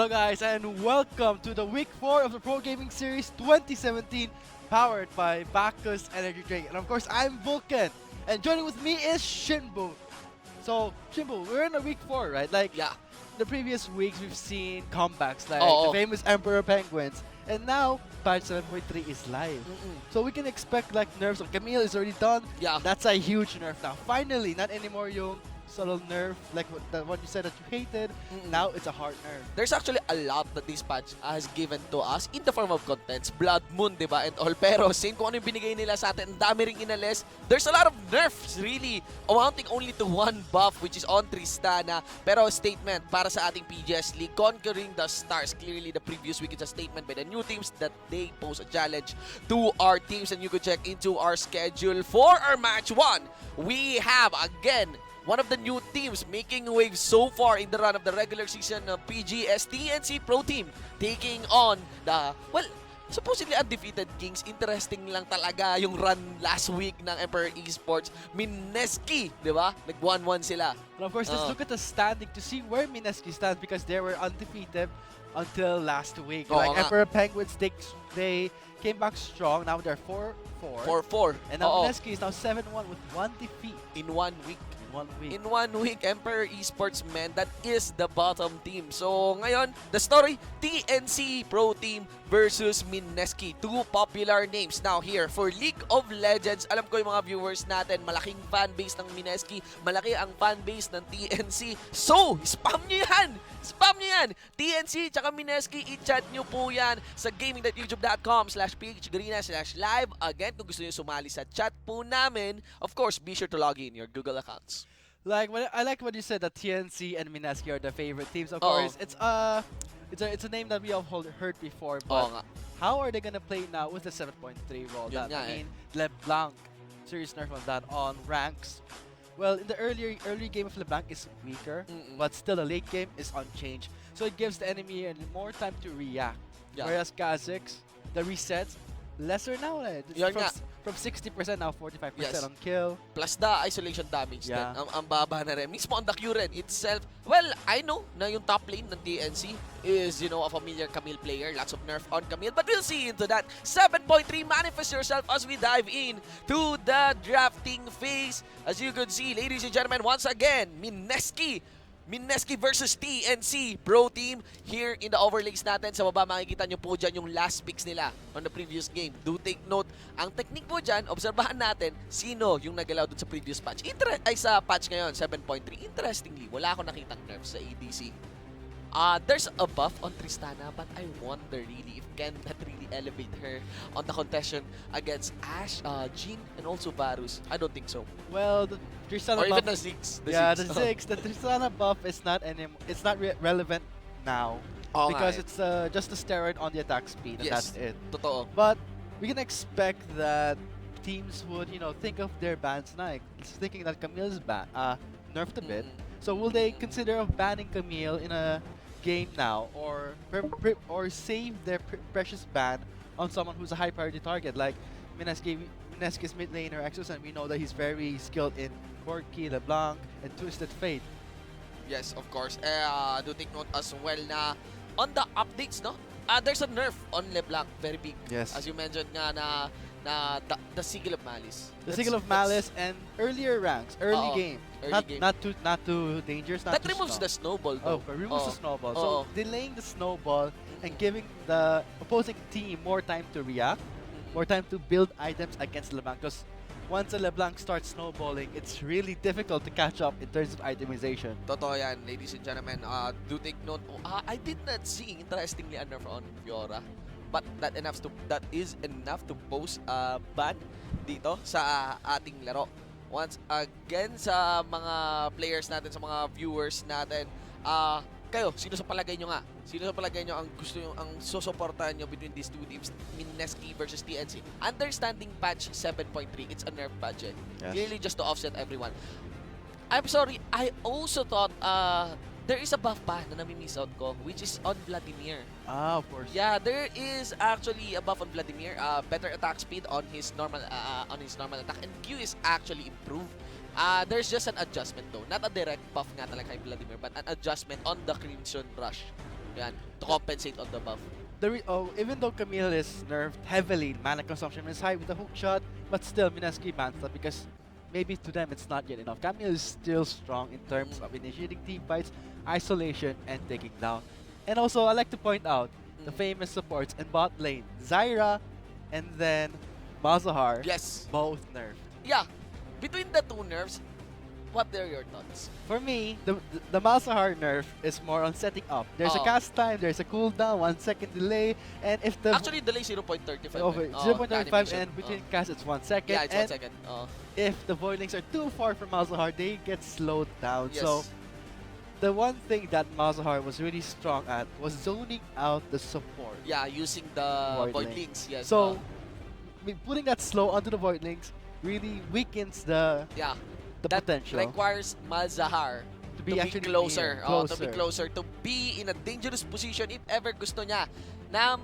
Hello guys and welcome to the week 4 of the Pro Gaming Series 2017 powered by Bacchus Energy Drink. And of course I'm Vulcan and joining with me is Shinbu. So Shinbu, we're in a week 4, right? Like Yeah. the previous weeks we've seen comebacks like Oo. the famous Emperor Penguins, and now patch 7.3 is live. So we can expect like nerfs of Camille is already done. Yeah. That's a huge nerf now. Finally, not anymore yung subtle nerf like what you said that you hated. Now it's a hard nerf. There's actually a lot that this patch has given to us in the form of contents. Blood Moon, di ba? And all. Pero same kung ano yung binigay nila sa atin, ang dami ring inalis. There's a lot of nerfs, really. Amounting only to one buff, which is on Tristana. Pero statement para sa ating PGS League, Conquering the Stars. Clearly, the previous week is a statement by the new teams that they pose a challenge to our teams. And you could check into our schedule for our match 1. We have, again, one of the new teams making waves so far in the run of the regular season of PGS TNC Pro Team taking on the, well, supposedly undefeated Kings. Interesting lang talaga yung run last week ng Emperor Esports. MSK, di ba? Nag-1-1 sila. And of course, let's look at the standing to see where MSK stands because they were undefeated until last week. Oo Like nga. Emperor Penguins, they came back strong. Now they're 4-4. 4-4. And now Oo. MSK is now 7-1 with 1 defeat In 1 week. in 1 week. In 1 week, Emperor Esports, men, that is the bottom team. So, ngayon, the story, TNC Pro Team versus MSK. Two popular names. Now, here, for League of Legends, alam ko yung mga viewers natin, malaking fanbase ng MSK, malaki ang fanbase ng TNC. So, spam nyo yan! Spam nyo yan! TNC tsaka MSK, i-chat nyo po yan sa gaming.youtube.com/phgarena/live. Again, kung gusto nyo sumali sa chat po namin, of course, be sure to log in your Google accounts. Like I like what you said that TNC and MSK are the favorite teams. Of Oo. course, it's a name that we have heard before, but Oo nga. how are they gonna play now with the 7.3 roll? Yun That, nga I mean, LeBlanc, serious nerf on that on ranks. Well, in the early game of LeBlanc is weaker, but still the late game is unchanged. So it gives the enemy more time to react. Yeah. Whereas Kha'Zix, the resets, lesser now. It's Yun nga. from 60% now 45% Yes. on kill. Plus the isolation damage Yeah. din. Ang baba na rin. Mismo on the Q-Ren itself. Well, I know na yung top lane ng TNC is, you know, a familiar Camille player. Lots of nerf on Camille. But we'll see into that. 7.3, manifest yourself as we dive in to the drafting phase. As you could see, ladies and gentlemen, once again, MSK versus TNC Pro Team here in the overlays natin. Sa baba makikita nyo po dyan yung last picks nila on the previous game. Do take note. Ang technique po dyan, obserbahan natin sino yung nagalaw dun sa previous patch. Sa patch ngayon, 7.3. Interestingly, wala akong nakitang nerfs sa ADC. There's a buff on Tristana, but I wonder really if can that really elevate her on the contestation against Ashe, Jean, and also Varus. I don't think so. Well, the Tristana Or even buff, the Ziggs. the Tristana buff is not it's not relevant now Oo nga because eh. it's just a steroid on the attack speed and Yes. that's it. Totoo. But we can expect that teams would, think of their bans like thinking that Camille's nerfed a bit. So will they consider of banning Camille in a game now, or save their precious ban on someone who's a high priority target like MSK's mid laner Exos, and we know that he's very skilled in Corki, LeBlanc, and Twisted Fate. Yes, of course. Do take note as well na on the updates, no? There's a nerf on LeBlanc, very big. Yes. As you mentioned nga na the Sigil of Malice. The Signal of Malice and earlier ranks, early Oo, game. early game. Not too dangerous. Not That too removes strong. the snowball Oh, though. it removes the snowball. So Oo. delaying the snowball and giving the opposing team more time to react, more time to build items against LeBlanc. Because once a LeBlanc starts snowballing, it's really difficult to catch up in terms of itemization. Totoo yan, ladies and gentlemen. Do take note. I did not see, interestingly, a nerf on Fiora. But that is enough to post a ban dito sa ating laro. Once again, sa mga players natin, sa mga viewers natin, kayo, sino sa palagay nyo nga? Sino sa palagay nyo ang gusto nyo, ang susuportahan nyo between these two teams, MSK versus TNC? Understanding patch 7.3, it's a nerf patch. Yes. Really just to offset everyone. I'm sorry, I also thought there is a buff pa na nami-miss out ko, which is on Vladimir. Of course. Yeah, there is actually a buff on Vladimir. Better attack speed on his normal attack, and Q is actually improved. There's just an adjustment though, not a direct buff nga talaga kay Vladimir, but an adjustment on the Crimson Rush. Yan, to compensate on the buff. Even though Camille is nerfed heavily, mana consumption is high with the hook shot, but still MSK bans that because maybe to them it's not yet enough. Camille is still strong in terms of initiating team fights, isolation, and taking down. And also, I like to point out the famous supports in bot lane, Zyra, and then Malzahar, Yes. both nerfed. Yeah, between the two nerfs, what are your thoughts? For me, the Malzahar nerf is more on setting up. There's a Oo. cast time, there's a cooldown, 1 second delay, and if the Actually, delay 0.35. over eh. Oo, 0.35 animation. and between Oo. casts it's 1 second. Yeah, it's 1 and second. Oo. if the voidlings are too far from Malzahar, they get slowed down. Yes. So the one thing that Malzahar was really strong at was zoning out the support. Yeah, using the Void void link. links. Yes. So putting that slow onto the voidlings really weakens the yeah, the that potential requires Malzahar to to be actually closer. near, To be closer. To be in a dangerous position if ever gusto niya na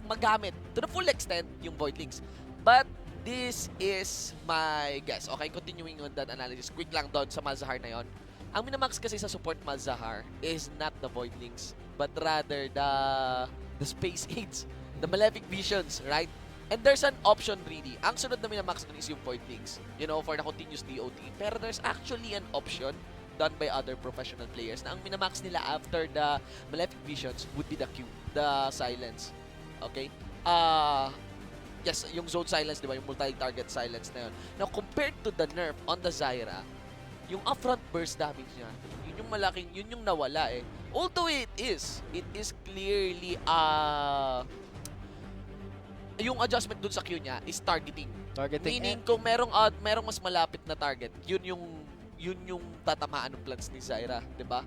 magamit to the full extent yung voidlings. But this is my guess. Okay, continuing on that analysis. Quick lang doon sa Malzahar na yon. Ang minamax kasi sa support Malzahar is not the voidlings, but rather the space aids, the malefic visions, right? And there's an option really. Ang sunod na minamax dun is yung voidlings, you know, for the continuous DOT. Pero there's actually an option done by other professional players na ang minamax nila after the malefic visions would be the Q, the silence. Okay? Yes, yung zone silence, di ba? Yung multi-target silence na yun. Now, compared to the nerf on the Zyra, yung upfront burst damage niya, yun yung malaking, yun yung nawala eh. Although it is clearly, yung adjustment dun sa Q niya is targeting. Meaning kung merong mas malapit na target, yun yung tatamaan ng plans ni Zyra, 'di ba?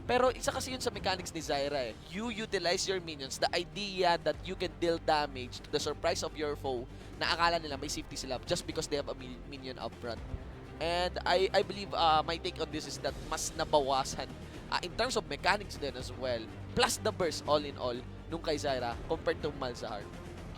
Pero isa kasi yun sa mechanics ni Zyra eh. You utilize your minions, the idea that you can deal damage to the surprise of your foe na akala nila may safety sila just because they have a minion up front. And I believe my take on this is that mas nabawasan in terms of mechanics din as well. Plus the burst all in all nung kay Zyra compared to Malzahar.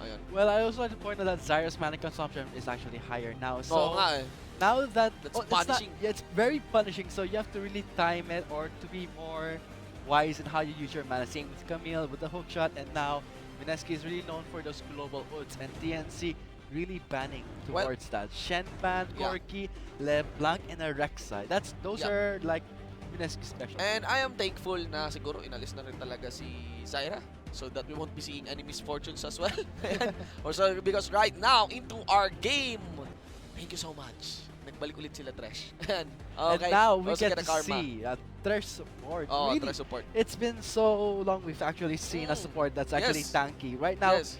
Ayun. Well, I also like to point out that Zyra's mana consumption is actually higher now. So Oo nga eh. now that That's it's not- punishing. it's very punishing. So you have to really time it or to be more wise in how you use your mana. Same with Camille with the hook shot, and now MSK is really known for those global ults, and TNC really banning Well, towards that. Shen ban, yeah. Corki, LeBlanc, and a Rek'Sai. Those Yeah. are like MSK special. And I am thankful na siguro inalis na rin talaga si Zyra so that we won't be seeing any misfortunes as well. Or so, because right now, into our game. Thank you so much. Nagbalik ulit sila, Thresh. And, okay. And now we Also get get a to karma. see Thresh support. Oh, Really, Thresh support. it's been so long we've actually seen a support that's actually Yes. tanky. Right now, Yes.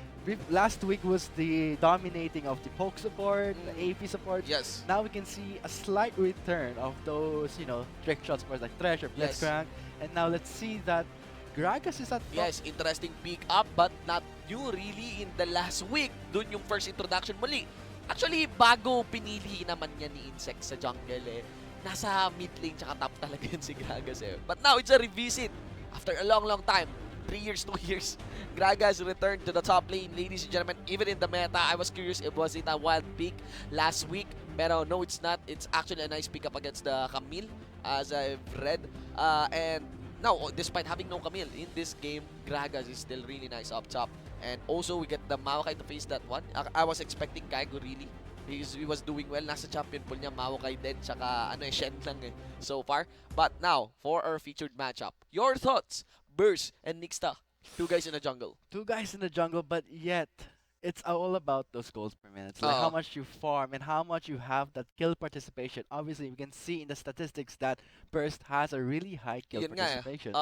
last week was the dominating of the poke support, the AP support. Yes. Now we can see a slight return of those, trick shot supports like Thresh or Yes. Blitzcrank. And now let's see that Gragas is at top. Yes, interesting pick up but not new really in the last week. Doon yung first introduction muli. Actually, bago pinili naman niya ni Insect sa jungle eh. Nasa mid lane tsaka top talaga yun si Gragas eh. But now, it's a revisit. After a long, long time. 3 years, 2 years. Gragas returned to the top lane. Ladies and gentlemen, even in the meta, I was curious if was it a wild pick last week. Pero no, it's not. It's actually a nice pick up against the Camille, as I've read. And now, despite having no Camille in this game, Gragas is still really nice up top. And also, we get the Maokai to face that one. I was expecting Kaigo really. He was doing well. Nasa champion pool niya, Maokai din, tsaka Shen lang eh, so far. But now, for our featured matchup, your thoughts, Burst and Nixta, 2 guys in the jungle. 2 guys in the jungle, but yet it's all about those goals per minute. Like how much you farm and how much you have that kill participation. Obviously, we can see in the statistics that Burst has a really high kill Yun nga eh. participation.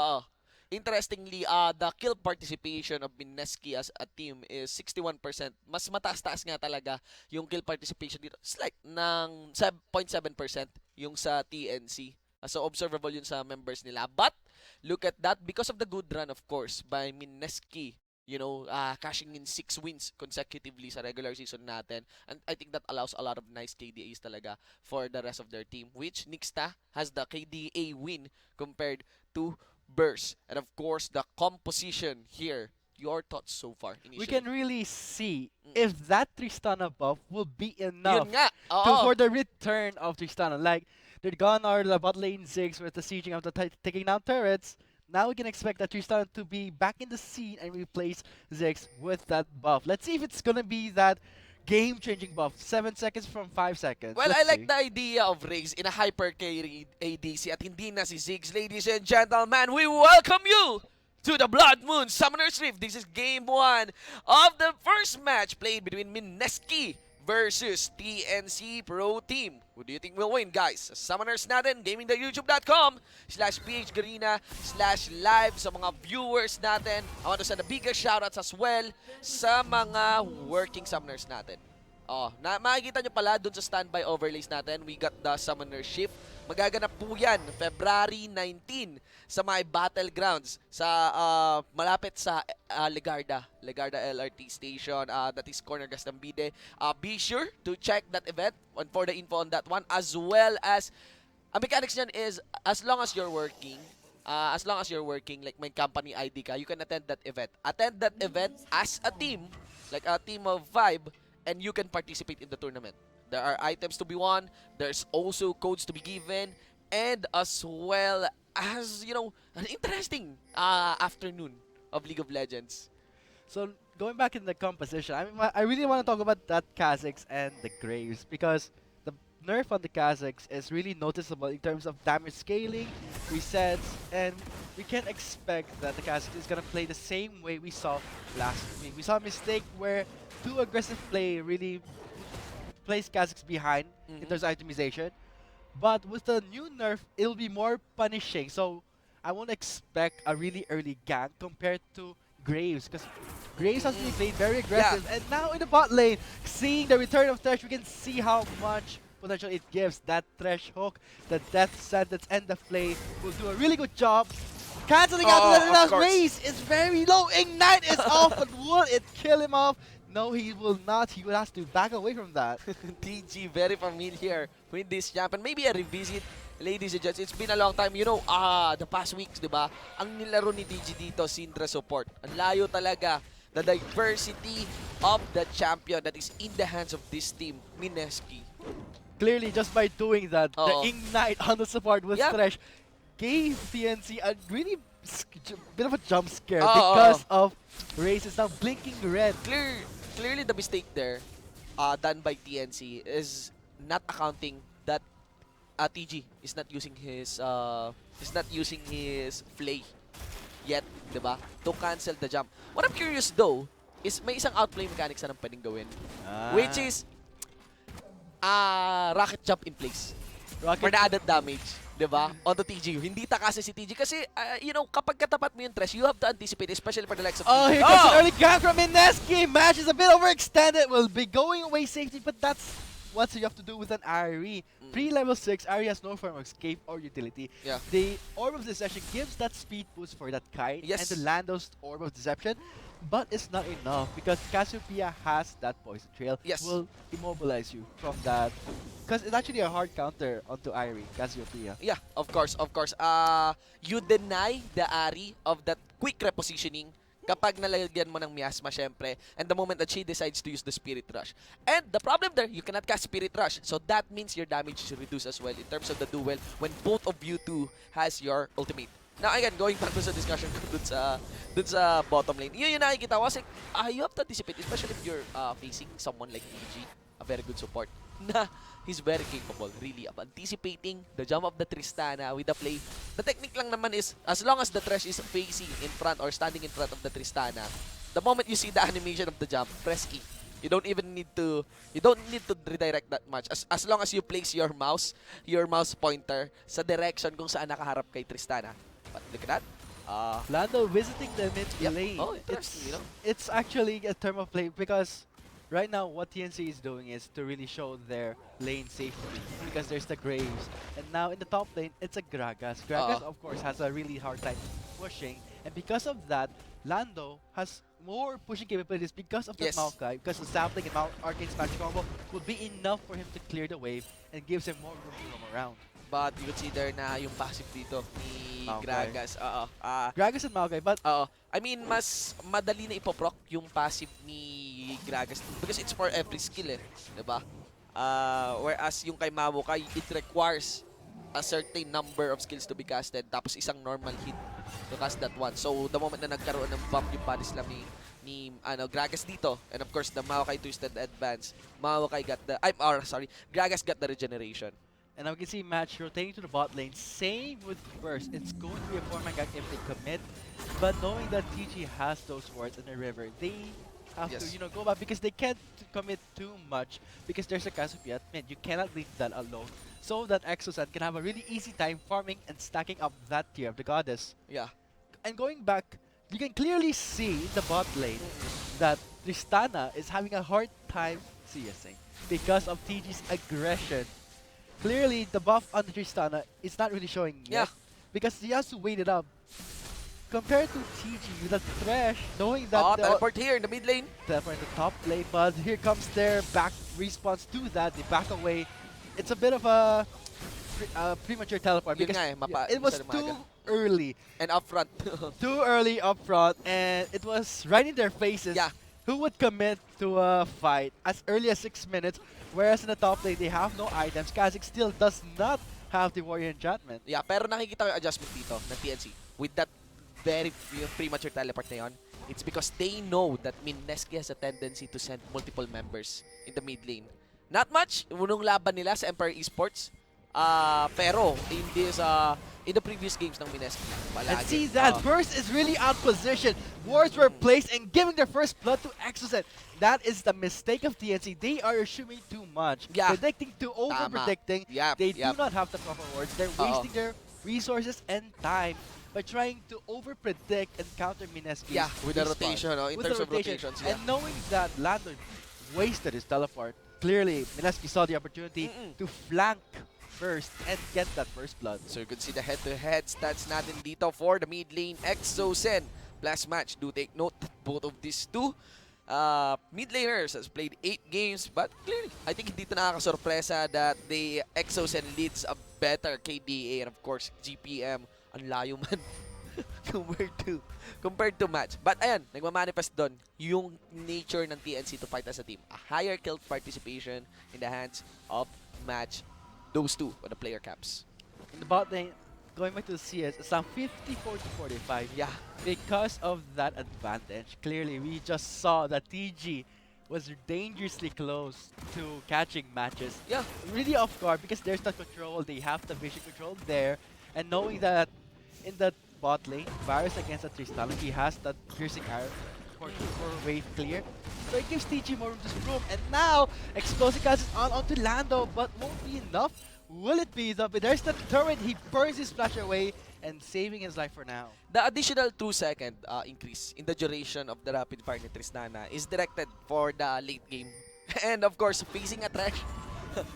Interestingly, the kill participation of MSK as a team is 61%. Mas mataas-taas nga talaga yung kill participation dito. Slight ng 0.7% yung sa TNC. So observable yun sa members nila. But look at that, because of the good run of course by MSK, cashing in 6 wins consecutively sa regular season natin. And I think that allows a lot of nice KDAs talaga for the rest of their team, which Nixta has the KDA win compared to Burst. And of course, the composition here. Your thoughts so far initially? We can really see if that Tristana buff will be enough Yun nga. for the return of Tristana. Like, they're gone are the bot lane Ziggs with the sieging of the taking down turrets. now we can expect that Tristana to be back in the scene and replace Ziggs with that buff. Let's see if it's gonna be that game-changing buff. 7 seconds from 5 seconds. Well, I Let's like see. the idea of Riggs in a hyper carry ADC at hindi na si Ziggs. Ladies and gentlemen, we welcome you to the Blood Moon Summoner's Rift. This is game 1 of the first match played between MSK versus TNC Pro Team. Who do you think will win, guys? Summoners natin, gaming.youtube.com/PH Garena /live sa mga viewers natin. I want to send a bigger shoutouts as well sa mga working summoners natin. Oh, makikita nyo pala dun sa standby overlays natin, we got the Summoner Shift. Magaganap po yan, February 19 sa my battlegrounds sa malapit sa Legarda LRT station, that is corner Gastambide. Be sure to check that event for the info on that one, as well as ang mechanics niyan is as long as you're working like may company ID ka, you can attend that event. Attend that event as a team, like a team of 5, and you can participate in the tournament. There are items to be won, there's also codes to be given, and as well as, you know, an interesting afternoon of League of Legends. So going back in the composition, I really want to talk about that Kha'Zix and the Graves because the nerf on the Kha'Zix is really noticeable in terms of damage scaling, resets, and we can't expect that the Kha'Zix is gonna play the same way we saw last week. We saw a mistake where too aggressive play really placed Kha'Zix behind in terms of itemization. But with the new nerf, it'll be more punishing. So I won't expect a really early gank compared to Graves, because Graves has been played very aggressive. And now in the bot lane, seeing the return of Thresh, we can see how much potential it gives. That Thresh hook, the death sentence, and the flay will do a really good job. Canceling out the last race is very low. Ignite is off, but will it kill him off? No, he will not. He will have to back away from that. TG, very familiar with this champion. Maybe a revisit, ladies and gents. It's been a long time. You know, the past weeks, di ba? Ang nilaro ni TG dito, Syndra support. Ang layo talaga. The diversity of the champion that is in the hands of this team, MSK. Clearly, just by doing that, the Ignite on the support with Thresh gave TNC a really bit of a jump scare because of Raze's now blinking red. Clearly, the mistake there done by TNC is not accounting that TG is not using his flay yet, diba? To cancel the jump. What I'm curious though is may isang outplay mechanics na pwedeng gawin, which is rocket jump in place for the added damage. Diba? On the TG. Hindi takasin si TG kasi, you know, kapag katapat mo yung Thresh, you have to anticipate, especially for the likes of TG. Here comes an early gank from MSK. Match is a bit overextended. Will be going away safety, but that's what you have to do with an Ari. Pre-level 6, Ari has no form of escape or utility. Yeah. The Orb of Deception gives that speed boost for that kite and the Lando's Orb of Deception, but it's not enough because Cassiopeia has that poison trail. Will immobilize you from that. Because it's actually a hard counter onto Irie, Cassiopeia. Yeah, of course. You deny the Ari of that quick repositioning kapag nalagyan mo ng miasma, syempre, and the moment that she decides to use the Spirit Rush. And the problem there, you cannot cast Spirit Rush, so that means your damage is reduced as well in terms of the duel when both of you two has your ultimate. Now again, going back to the discussion ko dun sa bottom lane, yun yung nakikita ko kasi you have to anticipate, especially if you're facing someone like TG, a very good support, na he's very capable, really, of anticipating the jump of the Tristana with the play. The technique lang naman is, as long as the Thresh is facing in front or standing in front of the Tristana, the moment you see the animation of the jump, press E. You don't need to redirect that much. As long as you place your mouse pointer sa direction kung saan nakaharap kay Tristana. But look at that. Lando visiting the mid lane. Oh, interesting, you know? It's actually a term of play because right now what TNC is doing is to really show their lane safety because there's the Graves. And now in the top lane, it's a Gragas. Gragas, of course, has a really hard time pushing. And because of that, Lando has more pushing capabilities because of the Maokai, because the sapling and Arcane Smash combo will be enough for him to clear the wave and gives him more room to roam around. But you consider na yung passive dito ni Gragas. Gragas and Maokai, but I mean, mas madali na ipoproc yung passive ni Gragas because it's for every skill eh. Diba? Whereas yung kay Maokai, it requires a certain number of skills to be casted tapos isang normal hit to cast that one. So, the moment na nagkaroon ng bump yung body slam ni Gragas dito, and of course, the Maokai Twisted Advance, Gragas got the regeneration. And now we can see match rotating to the bot lane. Same with Burst. It's going to be a 4-man gang if they commit. But knowing that TG has those wards in the river, they have to, go back because they can't commit too much because there's a Cassiopeia. Man, you cannot leave that alone. So that Exosan can have a really easy time farming and stacking up that tier of the goddess. Yeah. And going back, you can clearly see in the bot lane that Tristana is having a hard time CSing because of TG's aggression. Clearly, the buff on Tristana is not really showing yet because he has to wait it up. Compared to TG with the Thresh, knowing that teleport here in the mid lane. Teleport in the top lane, but here comes their back response to that. They back away. It's a bit of a premature teleport because it was too early. And upfront. Too early upfront, and it was right in their faces. Yeah. Who would commit to a fight as early as 6 minutes, whereas in the top lane, they have no items. Kha'Zix still does not have the Warrior Enchantment. Yeah, pero nakikita ko yung adjustment dito ng TNC. With that very premature teleport na yun, it's because they know that MSK has a tendency to send multiple members in the mid lane. Not much, unong laban nila sa Empire Esports, pero in the previous games ng MSK, palagi. And see that, Burst is really out position. Wards were placed and giving their first blood to Exocet. That is the mistake of TNC. They are assuming too much. Predicting to over-predicting. They do not have the proper wards. They're wasting their resources and time by trying to over-predict and counter Mineski's with the rotation, in terms of rotations. And knowing that Lando wasted his teleport, clearly Mineski saw the opportunity to flank first and get that first blood. So you can see the head-to-head stats natin dito for the mid lane. Exocen last match. Do take note that both of these two mid laners has played 8 games, but clearly, I think hindi ito nakakasurpresa that the Exocen leads a better KDA and of course GPM. Ang layo man compared to match. But ayan, nagmamanifest doon yung nature ng TNC to fight as a team. A higher kill participation in the hands of match. Those two on the player caps. In the bot lane, going back to the CS, it's now 54 to 45. Yeah. Because of that advantage, clearly we just saw that TG was dangerously close to catching matches. Yeah. Really off guard because there's the control, they have the vision control there. And knowing that in the bot lane, Varus against the Tristana, he has that piercing arrow for wave clear. So it gives TG more room to roam. And now, Explosive Cast is onto Lando, but won't be enough. Will it be enough? There's the turret, he burns his splash away and saving his life for now. The additional 2-second increase in the duration of the rapid fire ni Tristana is directed for the late game. And of course, facing a trash.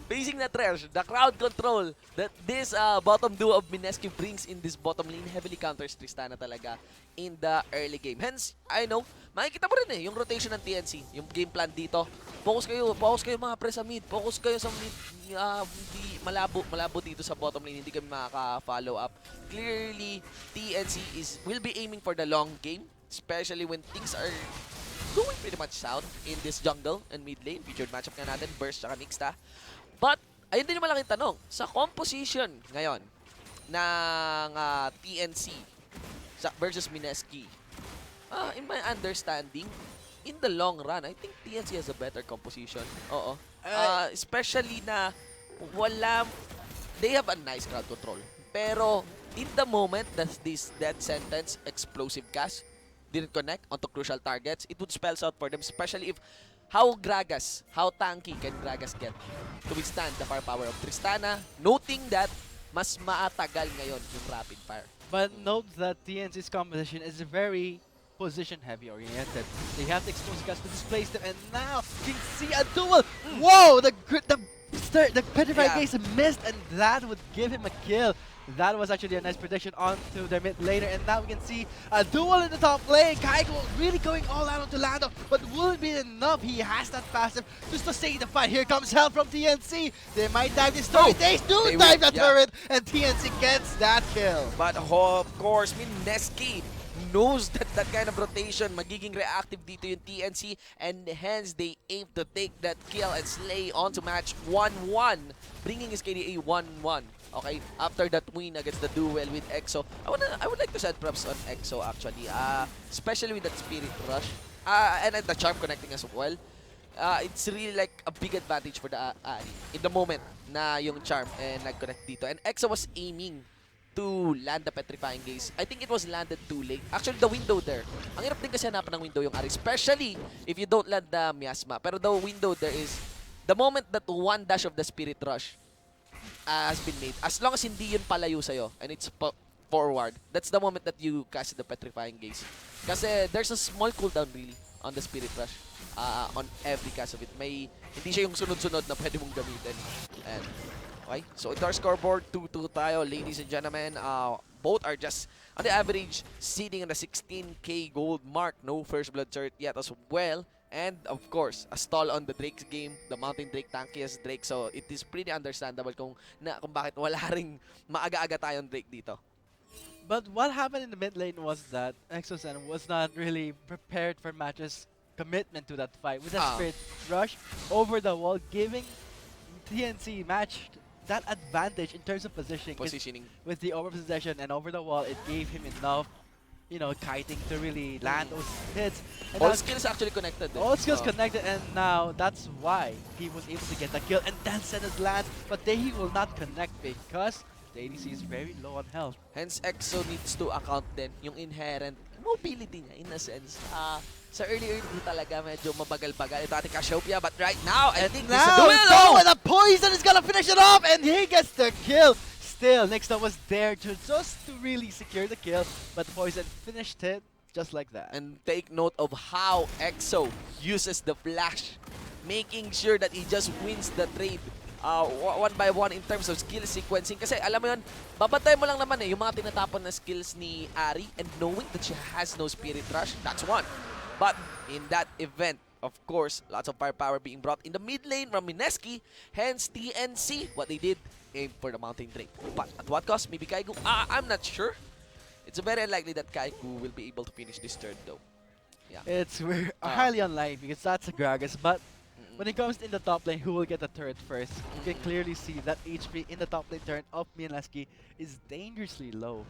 Facing the trash, the crowd control that this bottom duo of Mineski brings in this bottom lane heavily counters Tristana talaga in the early game. Hence, I know, makikita mo rin yung rotation ng TNC, yung game plan dito. Focus kayo mga pre sa mid. Focus kayo sa mid. Hindi malabo dito sa bottom lane, hindi kami makaka-follow up. Clearly, TNC will be aiming for the long game, especially when things are going pretty much south in this jungle and mid lane. Featured matchup nga natin, Burst tsaka Nixta. But, ayun din yung malaking tanong. Sa composition ngayon ng TNC versus Mineski, in my understanding, in the long run, I think TNC has a better composition. Oo. Especially na they have a nice crowd control. Pero, in the moment that this death sentence explosive cast didn't connect onto crucial targets, it would spells out for them, especially if how tanky can Gragas get to withstand the firepower of Tristana, noting that mas maatagal ngayon yung rapid fire. But note that TNC's composition is very position heavy oriented. They have to expose guys to displace them, and now you can see a duel. Whoa! The petrified gaze missed, and that would give him a kill. That was actually a nice prediction onto their mid laner, and now we can see a duel in the top lane. Kaiko really going all out onto Lando, but will it be enough? He has that passive just to stay in the fight. Here comes help from TNC. They might dive this turret. They do dive the turret, and TNC gets that kill. But of course, Mineski knows that that kind of rotation magiging reactive dito yung TNC, and hence they aim to take that kill and slay on to match 1-1, bringing his KDA 1-1. Okay, after that win against the duel with EXO, I would like to send props on EXO actually, especially with that Spirit Rush, and the Charm connecting as well. It's really like a big advantage for the Ari in the moment na yung Charm and nag-connect dito. And EXO was aiming to land the Petrifying Gaze. I think it was landed too late. Actually, the window there. Ang hirap din kasi hanapan ng window yung Ari, especially if you don't land the miasma. Pero the window there is the moment that one dash of the Spirit Rush has been made. As long as hindi yun palayo sa'yo and it's forward, that's the moment that you cast the Petrifying Gaze. Kasi there's a small cooldown really on the Spirit Rush. On every cast of it. Hindi siya yung sunod-sunod na pwede mong gamitin. And, okay, so ito our scoreboard, 2-2 tayo, ladies and gentlemen. Both are just on the average sitting on the 16k gold mark. No first blood cert yet as well. And of course, a stall on the Drake's game, the Mountain Drake, tankiest Drake. So it is pretty understandable kung bakit wala ring maaga-aga tayong Drake dito. But what happened in the mid lane was that Exosen was not really prepared for matches commitment to that fight with a Spirit Rush over the wall, giving TNC match that advantage in terms of positioning. With the over-possession and over the wall, it gave him enough, you know, kiting to really land those hits. And all skills actually connected. All skills connected, and now that's why he was able to get the kill and then send his lance, but then he will not connect because the ADC is very low on health. Hence, EXO needs to account din yung inherent mobility niya in a sense. Sa early talaga medyo mabagal-bagal ito ating Cassiopeia, but right now, I think this is the duel! And the poison is gonna finish it off, and he gets the kill! Still, Nixta was there to really secure the kill, but poison finished it just like that. And take note of how EXO uses the flash, making sure that he just wins the trade one by one in terms of skill sequencing. Kasi alam mo yun, babantay mo lang naman yung mga tinatapon na skills ni Ari, and knowing that she has no Spirit Rush, that's one. But in that event, of course, lots of firepower being brought in the mid lane from MSK. Hence, TNC, what they did, aim for the Mountain Drake. But at what cost? Maybe Kaiku? I'm not sure. It's very unlikely that Kaiku will be able to finish this turn though. Yeah. It's highly unlikely because that's a Gragas, but when it comes in the top lane, who will get the turret first? You can clearly see that HP in the top lane turn of MSK is dangerously low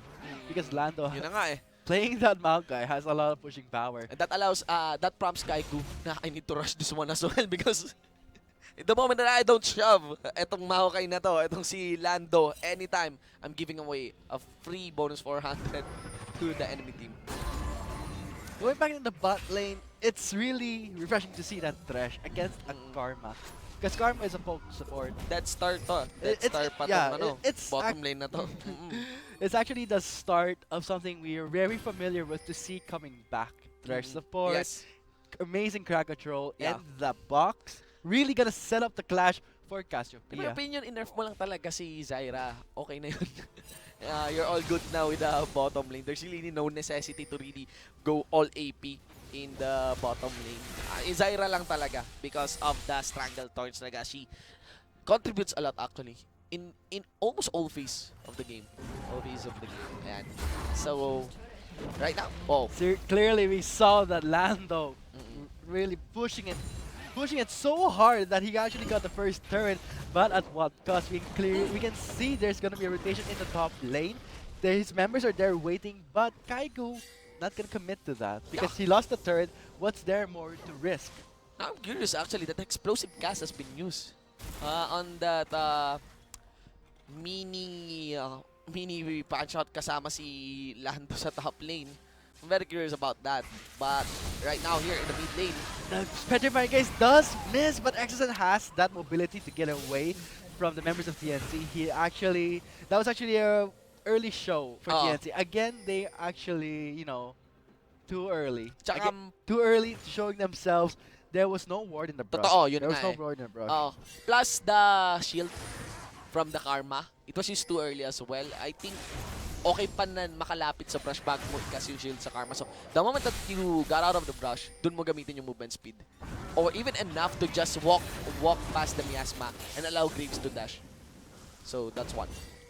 because Lando Yun na nga playing that Maokai has a lot of pushing power. And that allows, that prompts Kaiku na I need to rush this one as well because the moment that I don't shove etong Maokai na to, etong si Lando, anytime, I'm giving away a free bonus 400 to the enemy team. Going back in the bot lane, it's really refreshing to see that Thresh against a Karma. Because Karma is a poke support. That start to. That start pa it's bottom lane na to. It's actually the start of something we are very familiar with to see coming back. Thresh support, Yes. amazing crack control, and the box. Really gonna set up the clash for In my Cassiopeia. opinion, in-nerf mo lang talaga si Zyra. Okay na yun. You're all good now with the bottom lane. There's really no necessity to really go all AP in the bottom lane. Zyra lang talaga because of the Strangle Torch talaga. She contributes a lot actually in almost all phases of the game. All phases of the game. Ayan. So, right now, Clearly, we saw that Lando really pushing it so hard that he actually got the first turret. But at what cost? We can see there's gonna be a rotation in the top lane. His members are there waiting, but Kaiku not gonna commit to that because he lost the turret. What's there more to risk? I'm curious actually that explosive cast has been used on that mini punch out kasama si Lando sa top lane. I'm very curious about that. But right now here in the mid lane, The Petrifying Gaze does miss, but Exosen has that mobility to get away from the members of TNC. That was actually a early show for TNC. Again, they actually, you know, too early. Tsaka, Too early showing themselves. There was no ward in the brush. Totoo, yun There was nga no ward in the brush. plus the shield from the Karma. It was used too early as well. I think okay pa na makalapit sa brush bago mo ikas yung shield sa Karma. So, the moment that you got out of the brush, dun mo gamitin yung movement speed. Or even enough to just walk past the miasma and allow Graves to dash. So, that's one.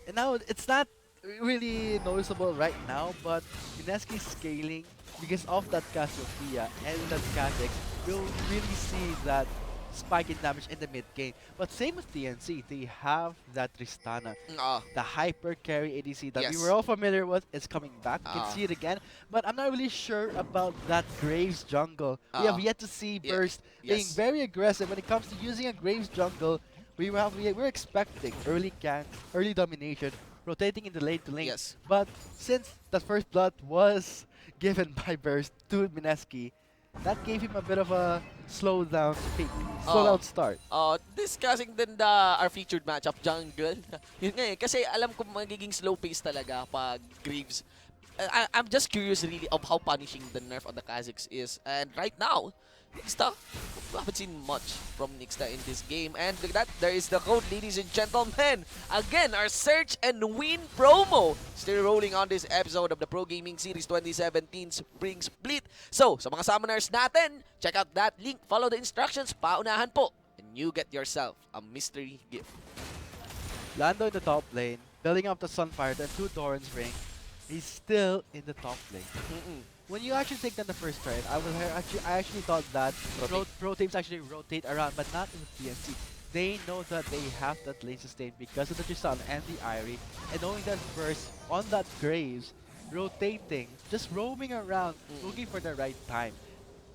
And now it's not really noticeable right now, but Mineski's scaling because of that Cassiopeia and that Kha'Zix, you'll really see that spike in damage in the mid game. But same with TNC, they have that Tristana, Ah, the hyper carry ADC that we were yes. all familiar with is coming back. We can Ah, see it again, but I'm not really sure about that Graves jungle. We have ah, yet to see yeah, Burst being yes. very aggressive when it comes to using a Graves jungle. We're expecting early gank, early domination, rotating in the lane to lane. Yes. But since the first blood was given by Burst to Mineski, that gave him a bit of a slow down peak, slow Oh. down start. Discussing din our featured matchup, jungle. Yun nga eh, kasi alam ko magiging slow pace talaga pag Greaves. I'm just curious really of how punishing the nerf on the Kha'Zix is. And right now, Nixta, we haven't seen much from Nixta in this game. And look at that, there is the code, ladies and gentlemen. Again, our search and win promo. Still rolling on this episode of the Pro Gaming Series 2017 Spring Split. So, sa mga summoners natin, check out that link, follow the instructions, paunahan po. And you get yourself a mystery gift. Lando in the top lane, building up the Sunfire and 2 Doran's ring. He's still in the top lane. When you actually take down the first turret, I actually thought that pro teams actually rotate around, but not in the TNC. They know that they have that lane sustain because of the Tristan and the Irie, and knowing that Burst on that Graves, rotating, just roaming around, looking for the right time.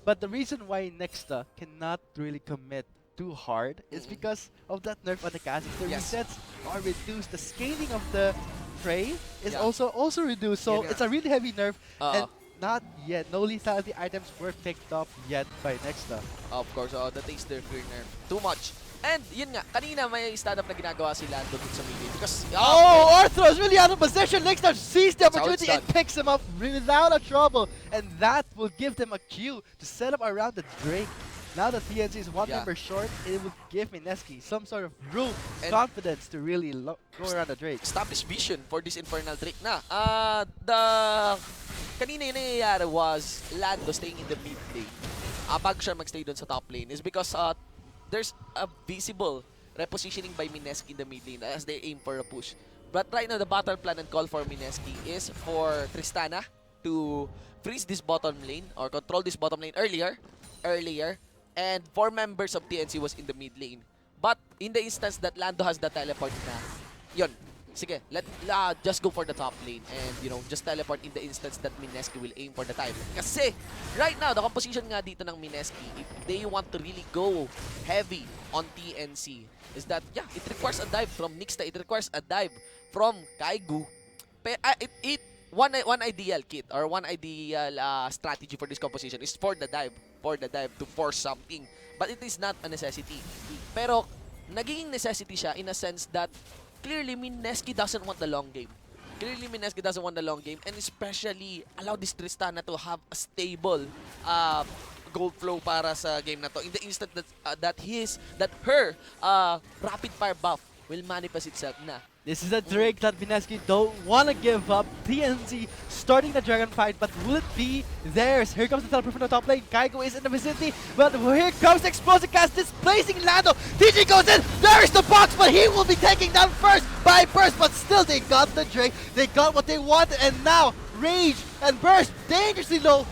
But the reason why Nexta cannot really commit too hard is because of that nerf on the Kha'Zix. The Yes. resets are reduced. The scaling of the Prey is Yeah. also reduced. So Yeah. it's a really heavy nerf, and Uh, not yet. No lethality items were picked up yet by Nexta. of course, the taster fear nerf. Too much. And yun nga, kanina may stand-up na ginagawa sila doon sa mid because Oh, Arthur is really out of position. Nexta sees the That's how it's opportunity and done. picks him up without a trouble. And that will give them a cue to set up around the Drake. Now that TNC is one Yeah. member short, it will give Mineski some sort of room, And confidence to really go around the Drake. established vision for this Infernal Drake na. Kanina yung nangyayari was Lando staying in the mid lane. Bago siya magstay doon sa top lane is because there's a visible repositioning by Mineski in the mid lane as they aim for a push. But right now, the battle plan and call for Mineski is for Tristana to freeze this bottom lane or control this bottom lane earlier, and 4 members of TNC was in the mid lane. But in the instance that Lando has the teleport na, yun, sige, just go for the top lane and, you know, just teleport in the instance that Mineski will aim for the time. Kasi, right now, the composition nga dito ng Mineski, if they want to really go heavy on TNC, is that, yeah, it requires a dive from Nixta, it requires a dive from Kaigu. One ideal kit or one ideal strategy for this composition is for the dive to force something. But it is not a necessity. Pero, nagiging necessity siya in a sense that clearly Mineski doesn't want the long game. And especially allow this Tristana to have a stable gold flow para sa game na to. In the instant that her rapid fire buff will manifest itself na. This is a Drake that Mineski don't want to give up. TNC starting the dragon fight, but will it be theirs? Here comes the teleport from the top lane. Kaigo is in the vicinity, but here comes the explosive cast displacing Lando. TG goes in, there is the box, but he will be taken down first by Burst, but still they got the Drake. They got what they wanted, and now Rage and Burst dangerously low.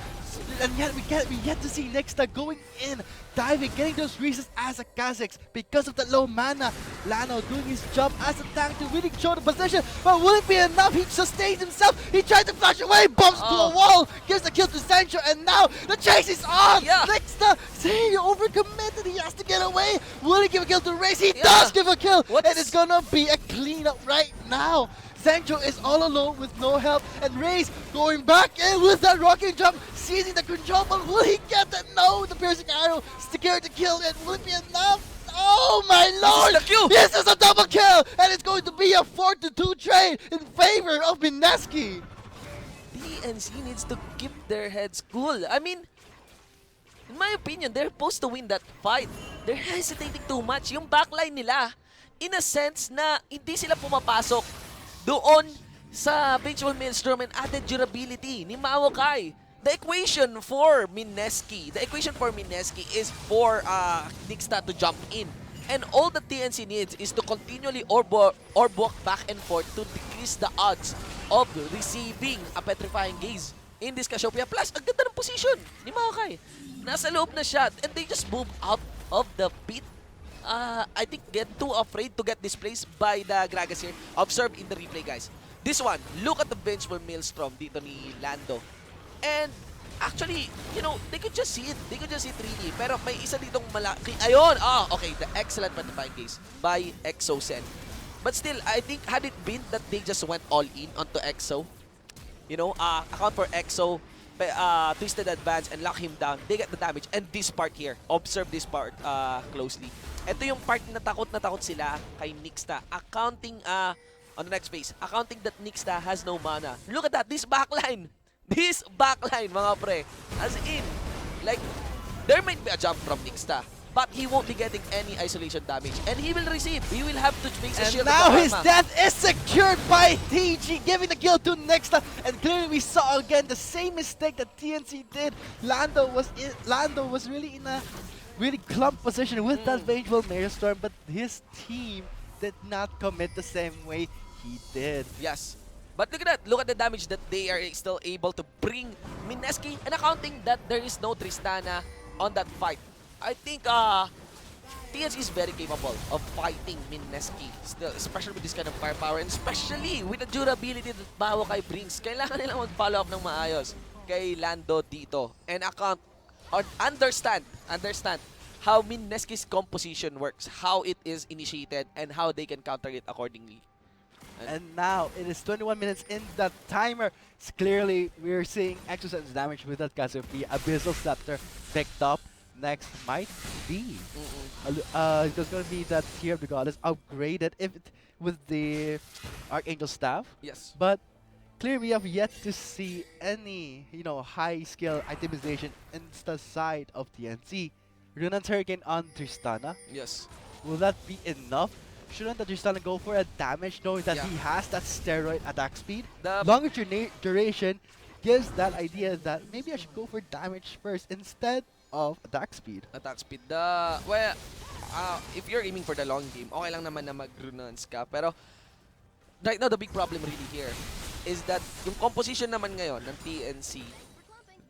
And yet we yet to see Nexta going in, diving, getting those reasons as a Kha'Zix because of the low mana. Lano doing his job as a tank to really show the position, but will it be enough? He sustains himself, he tried to flash away, bumps to a wall, gives the kill to Sancho, and now the chase is on! Yeah. Nexta, saying he overcommitted, he has to get away. Will he give a kill to Race? He Yeah. does give a kill, What and is- it's gonna be a cleanup right now. Sancho is all alone with no help, and Ray's going back in with that rocket jump, seizing the control, but will he get that? No, the piercing arrow, secure the kill, and will it be enough? Oh my lord! the Q. This is a double kill, and it's going to be a 4-2 trade in favor of Mineski. TNC needs to keep their heads cool. I mean, in my opinion, they're supposed to win that fight. They're hesitating too much. Yung backline nila, in a sense na hindi sila pumapasok doon sa Vengeful Maelstrom and added durability ni Maokai. The equation for Mineski is for Nixta to jump in. And all the TNC needs is to continually orb walk back and forth to decrease the odds of receiving a petrifying gaze in this Cassiopeia. Plus, ang ganda ng position ni Maokai. Nasa loob na siya, and they just move out of the pit. I think get too afraid to get displaced by the Gragas here. Observe in the replay, guys. This one, look at the vengeful Maelstrom dito ni Lando. And actually, you know, they could just see it. They could just see it really. Pero may isa ditong malaki. Ayun! Okay, the excellent petrifying gaze by Exosen. But still, I think had it been that they just went all in onto Exo, you know, account for Exo, twisted advance and lock him down, they get the damage. And this part here, observe this part closely. Ito yung part na takot sila kay Nixta. Accounting, on the next phase, accounting that Nixta has no mana. Look at that, this backline. This backline, mga pre. As in, like, there might be a jump from Nixta, but he won't be getting any isolation damage. And he will receive. He will have to face a And shield. now his death is secured by TG, giving the kill to Nexta. And clearly we saw again the same mistake that TNC did. Lando was really in a really clump position with that vengeful Maelstrom, but his team did not commit the same way he did. Yes. But look at that. Look at the damage that they are still able to bring Mineski, and accounting that there is no Tristana on that fight. I think TNC is very capable of fighting Mineski still, especially with this kind of firepower, and especially with the durability that Maokai brings. Kailangan nilang mag-follow up ng maayos kay Lando dito and understand how Mineski's composition works, how it is initiated, and how they can counter it accordingly. And now it is 21 minutes in the timer. It's clearly we're seeing Exosense damage with that Cassiopeia. Abyssal Scepter picked up. Next might be there's gonna be that Tear of the Goddess upgraded with the Archangel Staff. Yes. But clearly we have yet to see any, you know, high skill itemization in the side of TNC. Runan's Hurricane on Tristana. Yes. Will that be enough? Shouldn't the Tristana go for a damage knowing that he has that steroid attack speed? Longer duration gives that idea that maybe I should go for damage first instead of attack speed. Attack speed. If you're aiming for the long game, okay lang naman na mag-runans ka. Pero right now, the big problem really here is that yung composition naman ngayon ng TNC,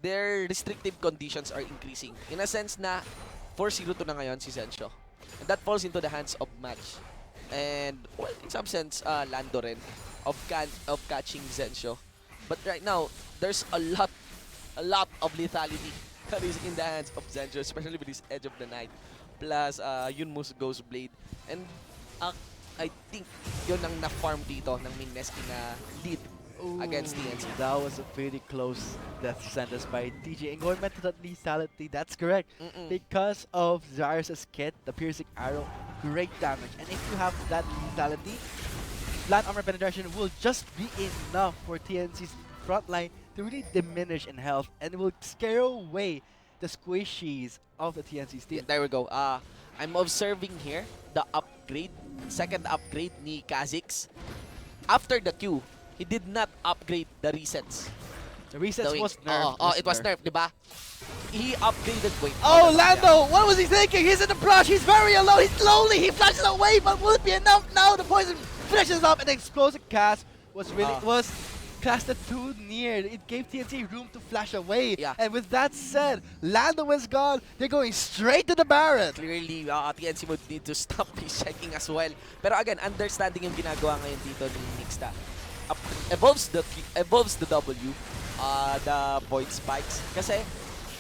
their restrictive conditions are increasing. In a sense na 4-0 to na ngayon si Zensho. And that falls into the hands of Match. And, well, in some sense, Lando rin of catching Zensho. But right now, there's a lot of lethality that is in the hands of Zensho, especially with his Edge of the Night, plus Yunmu's Ghost Blade. And I think yun ang na-farm dito ng Mineski na lead against TNC. That was a pretty close death sentence by TJ. And going back to that lethality, that's correct. Because of Zyrus' kit, the piercing arrow, great damage. And if you have that lethality, flat armor penetration will just be enough for TNC's front line to really diminish in health, and it will scare away the squishies of the TNC's team. Yeah, there we go. I'm observing here the second upgrade ni Kha'Zix. After the Q, he did not upgrade the resets. The resets was nerfed. It was nerfed, diba? He upgraded. Wait. Oh, Lando! What was he thinking? He's in the brush. He's very alone. He's lonely. He flashes away, but will it be enough? Now the poison finishes up, and the explosive cast was casted too near. It gave TNC room to flash away. Yeah. And with that said, Lando is gone. They're going straight to the Baron. Clearly, TNC would need to stop his checking as well. Pero again, understanding yung ginagawa ngayon dito ni Nixta. Evolves the W, the Void Spikes. Kasi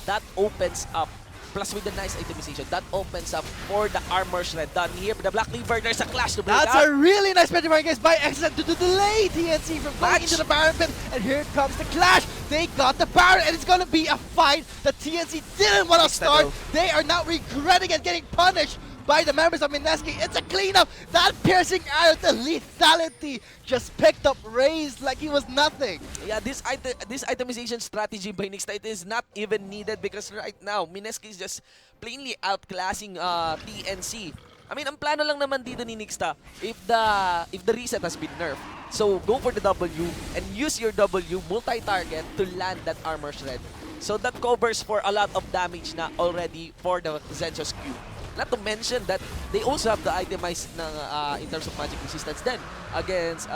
that opens up, plus with the nice itemization, that opens up for the armor shred done here. The Black Cleaver, there's a clash to break That's out. a really nice petrifying case by Exosen to delay TNC from going into the Baron pit. And here comes the clash. They got the Baron, and it's going to be a fight that TNC didn't want to start. They are now regretting it, getting punished by the members of Mineski. It's a cleanup. That piercing arrow, the lethality, just picked up Raze like he was nothing. Yeah, this itemization strategy by Nixta, it is not even needed because right now, Mineski is just plainly outclassing TNC. I mean, ang plano lang naman dito ni Nixta, if the reset has been nerfed, so go for the W and use your W multi-target to land that armor shred. So that covers for a lot of damage na already for the Zensho's Q. Not to mention that they also have the itemized ng, in terms of magic resistance then against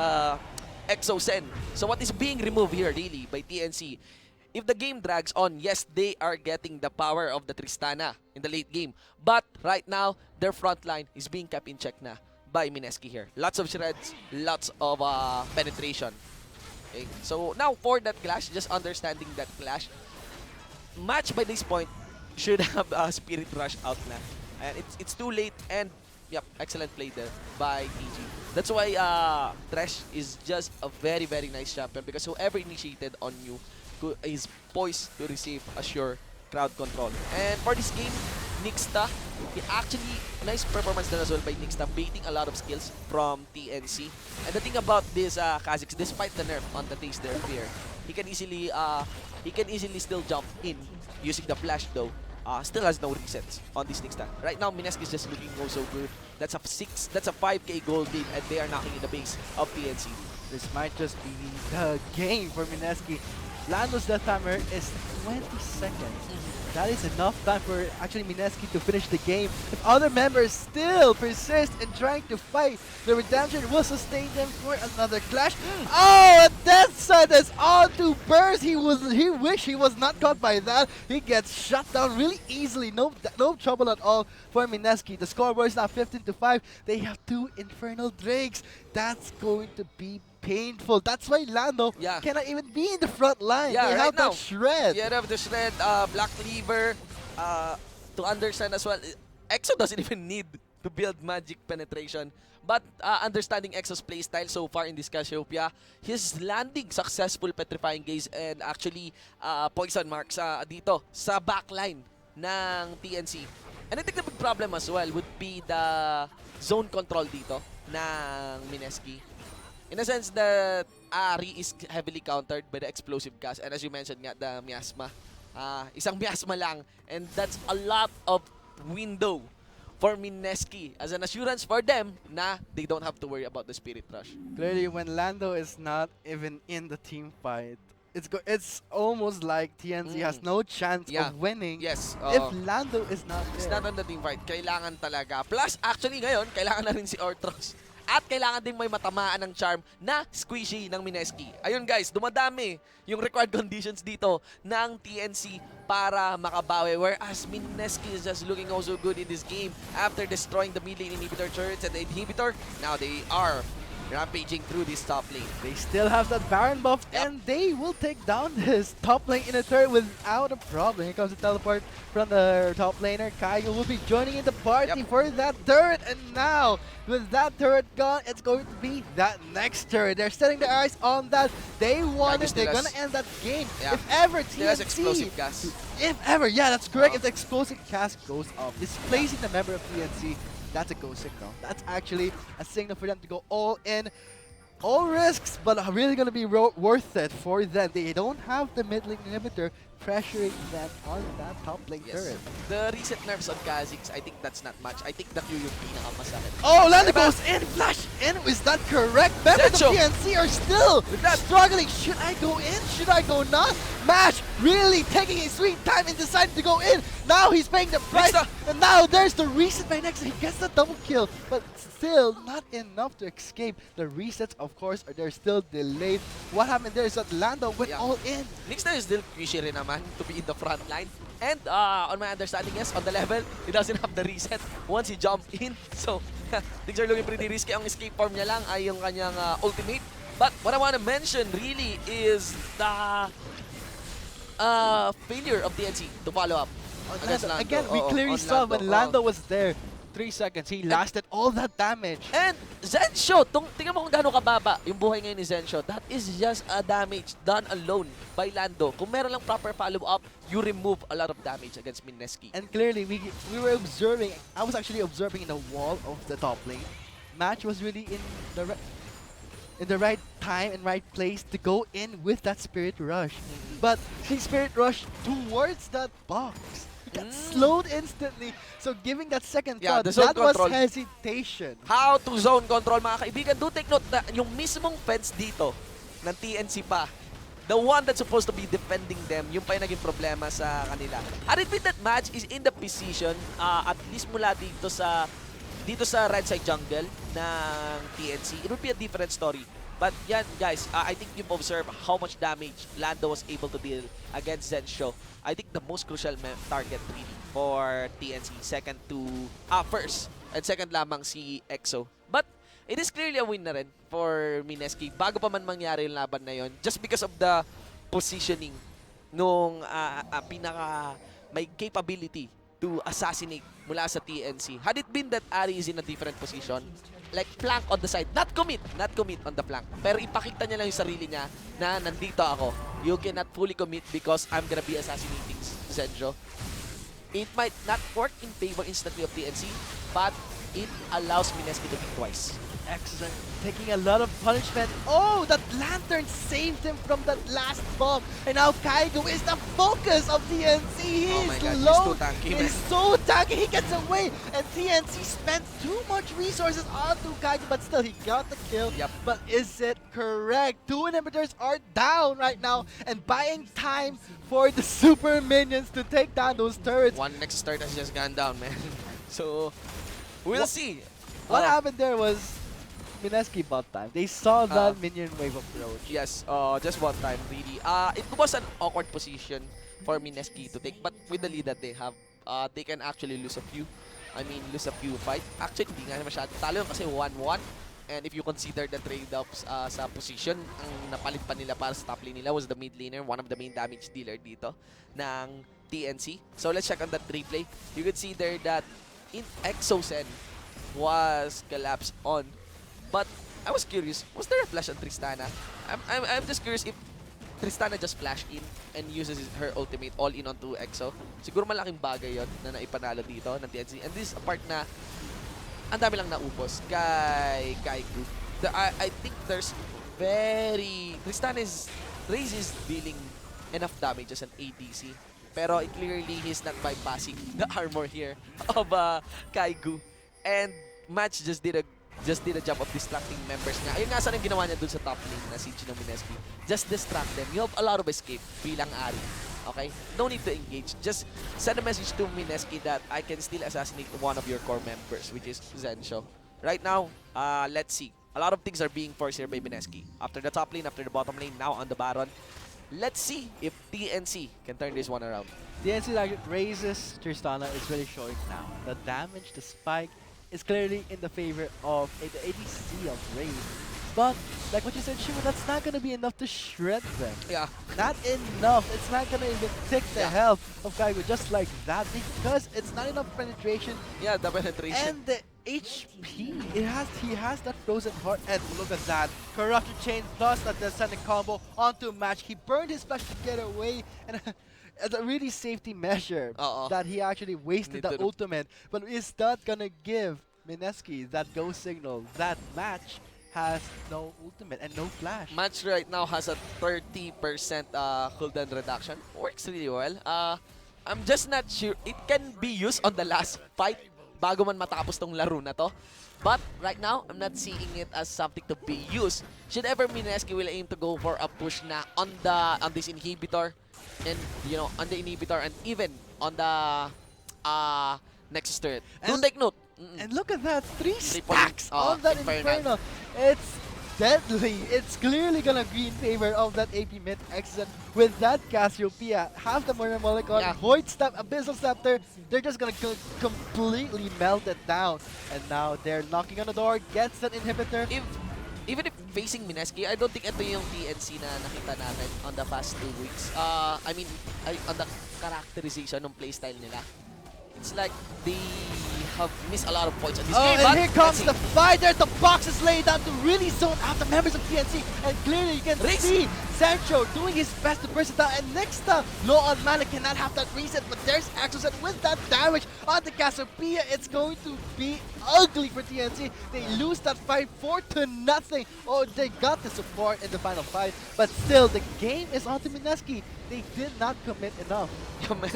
Exosen. So what is being removed here really by TNC? If the game drags on, yes, they are getting the power of the Tristana in the late game. But right now, their front line is being kept in check na by MSK here. Lots of shreds, lots of penetration. Okay. So now for that clash, just understanding that clash, match by this point should have a Spirit Rush out na. And it's too late, and yep, excellent play there by TG. That's why Thresh is just a very, very nice champion, because whoever initiated on you is poised to receive a sure crowd control. And for this game, Nixta, he actually, nice performance there as well by Nixta, baiting a lot of skills from TNC. And the thing about this Kha'Zix, despite the nerf on the Taste Their Fear, he can easily still jump in using the flash though. Still has no resets on this Nixta. Right now, MSK is just looking so good. That's a 5k gold lead, and they are knocking in the base of TNC. This might just be the game for MSK. Lando's death timer is 20 seconds. That is enough time for actually MSK to finish the game. If other members still persist in trying to fight, the redemption will sustain them for another clash. Oh, a death sentence on to Burst. He wish he was not caught by that. He gets shut down really easily. No trouble at all for MSK. The scoreboard is now 15-5. They have 2 Infernal Drakes. That's going to be painful. That's why Lando cannot even be in the front line. Yeah, they right have now, that shred. Yeah, they have the shred, Black Cleaver, to understand as well. Exo doesn't even need to build magic penetration. But understanding Exo's playstyle so far in this Cassiopeia, he's landing successful Petrifying Gaze and actually Poison Marks dito sa backline ng TNC. And I think the big problem as well would be the zone control dito ng MSK. In a sense that Ari is heavily countered by the explosive gas, and as you mentioned nga, the miasma. Isang miasma lang, and that's a lot of window for MSK as an assurance for them na they don't have to worry about the Spirit Rush. Clearly, when Lando is not even in the team fight, it's almost like TNC has no chance of winning. Yes. If Lando is not there. It's not on the team fight. Kailangan talaga. Plus, actually ngayon, kailangan na rin si Orthros. At kailangan din may matamaan ng charm na squishy ng MSK. Ayun guys, dumadami yung required conditions dito ng TNC para makabawi. Whereas MSK is just looking also good in this game after destroying the mid lane inhibitor turrets and the inhibitor. Now they are rampaging through this top lane. They still have that Baron buff, and they will take down this top lane in a turret without a problem. Here comes the teleport from the top laner. Kyle will be joining in the party for that turret, and now with that turret gone, it's going to be that next turret. They're setting their eyes on that. They want it. They're gonna end that game. If ever TNC, explosive gas. If ever, yeah, that's correct. If the explosive cast goes off, displacing the member of TNC. That's a go signal. That's actually a signal for them to go all in. All risks, but really going to be worth it for them. They don't have the mid lane inhibitor pressuring them on that top lane turret. The recent nerfs on Kha'Zix, I think that's not much. I think the Q yung pinakamasakit. Oh, Lando goes in, flash in. Is that correct? Members of TNC are still struggling. Should I go in? Should I go not? Mash really taking a sweet time and deciding to go in. Now he's paying the price. And now there's the reset by Nexa. He gets the double kill, but still not enough to escape. The resets, of course, they're still delayed. What happened there is that Lando went all in. Nixta is still crucial rin naman to be in the front line. And on my understanding, yes, on the level, he doesn't have the reset once he jumped in. So, things are looking pretty risky. Ang escape form niya lang ay yung kanyang ultimate. But what I want to mention really is the failure of TNC to follow up. Again, we clearly saw when Lando was there. 3 seconds, he lasted all that damage. And Zensho, tingnan mo kung gaano kababa yung buhay ngayon ni Zensho. That is just a damage done alone by Lando. Kung meron lang proper follow-up, you remove a lot of damage against MSK. And clearly, we were observing, I was actually observing in the wall of the top lane. Match was really in the right time and right place to go in with that Spirit Rush. But he Spirit Rush towards that box. Got slowed instantly. So giving that second thought, that was hesitation. How to zone control, mga kaibigan. Do take note na yung mismong fence dito ng TNC pa, the one that's supposed to be defending them, yung pa yung naging problema sa kanila. Had it been that match is in the position, at least mula dito sa right side jungle ng TNC, it would be a different story. But yan, guys, I think you've observed how much damage Lando was able to deal against Zensho. I think the most crucial target really for TNC, first and second lamang si EXO. But it is clearly a win na rin for Mineski bago pa man mangyari yung laban na yon, just because of the positioning nung pinaka may capability to assassinate mula sa TNC. Had it been that Ari is in a different position, like flank on the side, not commit on the flank, pero ipakita niya lang yung sarili niya na nandito ako. You cannot fully commit because I'm gonna be assassinating Zenjo. It might not work in favor instantly of TNC, but it allows Mineski to think twice. Excellent. Taking a lot of punishment. Oh, that lantern saved him from that last bomb. And now Kaigo is the focus of TNC. He Oh my is God, he's low. too tanky, man. He's so tanky. He gets away. And TNC spends too much resources onto Kaigo, but still he got the kill. Yep. But is it correct? 2 inhibitors are down right now and buying time for the super minions to take down those turrets. One next start has just gone down, man. So, we'll see. What happened there was Mineski bot time. They saw that minion wave approach. Yes, just one time, really. It was an awkward position for Mineski to take, but with the lead that they have, they can actually lose a few. Lose a few fight. Actually, hindi nga masyadong talo yun kasi 1-1. And if you consider the trade-offs sa position, ang napalit pa nila para sa top lane nila was the mid laner, one of the main damage dealer dito ng TNC. So let's check on that replay. You could see there that in Exosen was collapsed on. But I was curious, was there a flash on Tristana? I'm just curious if Tristana just flashed in and uses her ultimate all in onto EXO. Siguro malaking bagay yon na naipanalo dito ng TNC. And this is a part na ang dami lang naubos kay Kaigo. I think there's Tristana is dealing enough damage as an ADC. Pero clearly he's not bypassing the armor here of Kaigo. And Match just did a job of distracting members niya. Ayun nga sana yung ginawa niya dun sa top lane na siege ng Mineski. Just distract them. You have a lot of escape bilang Ari. Okay? No need to engage. Just send a message to Mineski that I can still assassinate one of your core members, which is Zensho. Right now, let's see. A lot of things are being forced here by Mineski. After the top lane, after the bottom lane, now on the Baron. Let's see if TNC can turn this one around. TNC like raises Tristana is really showing now. The damage, the spike, is clearly in the favor of the ADC of Raze. But, like what you said, Shiva, that's not going to be enough to shred them. Yeah. Not enough. It's not going to even take the health of Kaigo just like that because it's not enough penetration. Yeah, the penetration. And the HP, he has that frozen heart. And look at that. Corruption Chain plus that descending combo onto Match. He burned his flash to get away. And as a really safety measure that he actually wasted the ultimate. But is that gonna give Mineski that go signal that Match has no ultimate and no flash? Match right now has a 30% cooldown reduction. Works really well. I'm just not sure. It can be used on the last fight bago man matapos tong laro na to. But right now, I'm not seeing it as something to be used. Should ever Mineski will aim to go for a push na on this inhibitor, and on the inhibitor and even on the Nexus turret. Do take note. And look at that, 3 3 stacks of that Infernal. It's deadly. It's clearly gonna be in favor of that AP mid exit with that Cassiopeia. Half the Murder Molicon, Void Step, Abyssal Scepter. They're just gonna completely melt it down. And now they're knocking on the door, gets that inhibitor. Even if facing Mineski, I don't think ito yung TNC na nakita natin on the past 2 weeks. On the characterization ng playstyle nila. It's like they have missed a lot of points on this game. And here comes the fight. There's the boxes laid down to really zone out the members of TNC. And clearly you can see Sancho doing his best to burst it down. And next low on mana cannot have that reset. But there's Axos, and with that damage on the Cassiopeia, it's going to be ugly for TNC. They lose that fight 4-0. Oh, they got the support in the final fight. But still, the game is on to Mineski. They did not commit enough.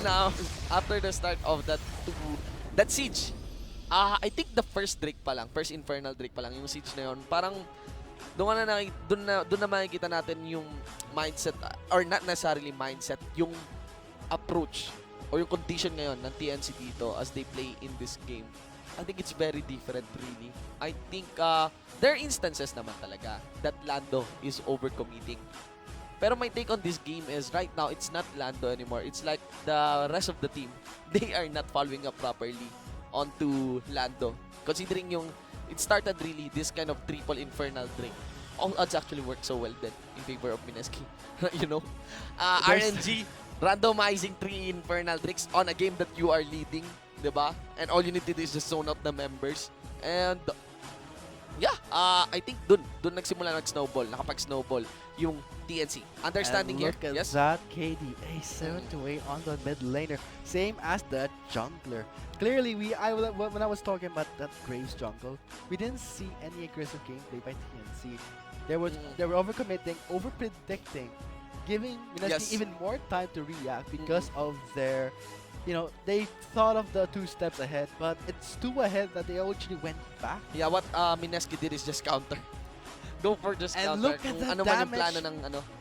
Now, after the start of that siege, I think the first Infernal Drake pa lang, yung siege na yun, parang doon na makikita natin yung mindset, or not necessarily mindset, yung approach or yung condition ngayon ng TNC dito as they play in this game. I think it's very different really. I think there are instances naman talaga that Lando is overcommitting. Pero my take on this game is right now it's not Lando anymore. It's like the rest of the team. They are not following up properly onto Lando. Considering it started really this kind of triple infernal drink. All odds actually work so well then in favor of Mineski. You know? RNG, randomizing 3 infernal drinks on a game that you are leading. Diba? And all you need to do is just zone out the members. And yeah, I think dun nagsimula nag-snowball. Nakapag-snowball yung TNC. Understanding and here? look at Yes? that, KDA 7-8 on the mid laner. Same as the jungler. Clearly, when I was talking about that Graves jungle, we didn't see any aggressive gameplay by TNC. They were overcommitting, overpredicting, giving Mineski even more time to react because of their, they thought of the 2 steps ahead, but it's 2 ahead that they actually went back. Yeah, what Mineski did is just counter. Go for just And counter. look at the Ano man yung damage. plano ng